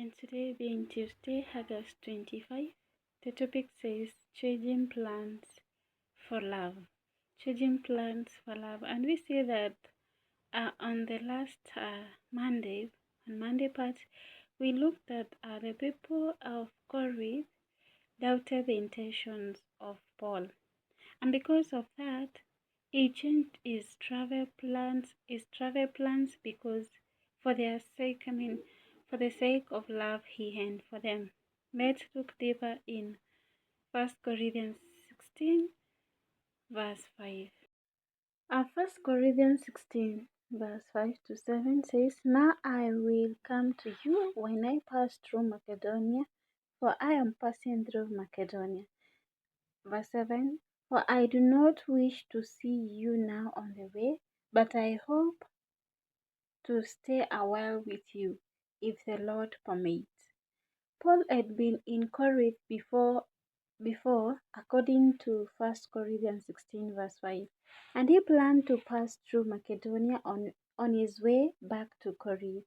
And today being Tuesday, August 25, the topic says changing plans for love. Changing plans for love. And we see that on the last Monday, on Monday part, we looked at the people of Corinth doubted the intentions of Paul. And because of that, he changed his travel plans because for their sake, for the sake of love he had for them. Let's look deeper in 1 Corinthians 16, verse 5. 1 Corinthians 16, verse 5 to 7 says, Now I will come to you when I pass through Macedonia, for I am passing through Macedonia. Verse 7, For I do not wish to see you now on the way, but I hope to stay a while with you, if the Lord permits. Paul had been in Corinth before according to 1 Corinthians 16 verse 5, and he planned to pass through Macedonia on his way back to Corinth.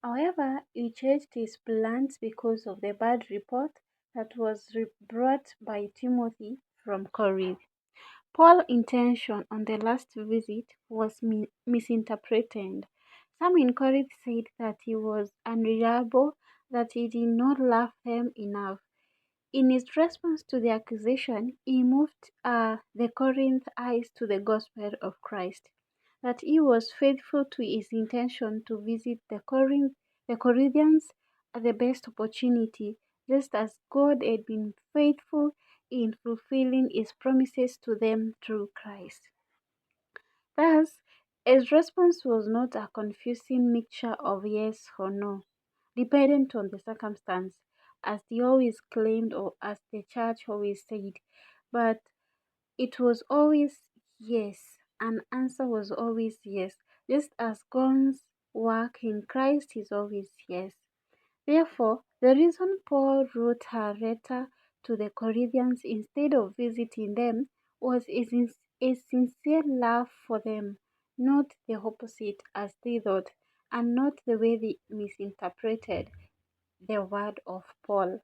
However, he changed his plans because of the bad report that was brought by Timothy from Corinth. Paul's intention on the last visit was misinterpreted. Some in Corinth said that he was unreliable, that he did not love them enough. In his response to the accusation, he moved the Corinth eyes to the gospel of Christ, that he was faithful to his intention to visit the Corinthians at the best opportunity, just as God had been faithful in fulfilling his promises to them through Christ. Thus, his response was not a confusing mixture of yes or no, dependent on the circumstance, as they always claimed or as the church always said, but it was always yes. An answer was always yes, just as God's work in Christ is always yes. Therefore, the reason Paul wrote a letter to the Corinthians instead of visiting them was a sincere love for them, not the opposite as they thought, and not the way they misinterpreted the word of Paul.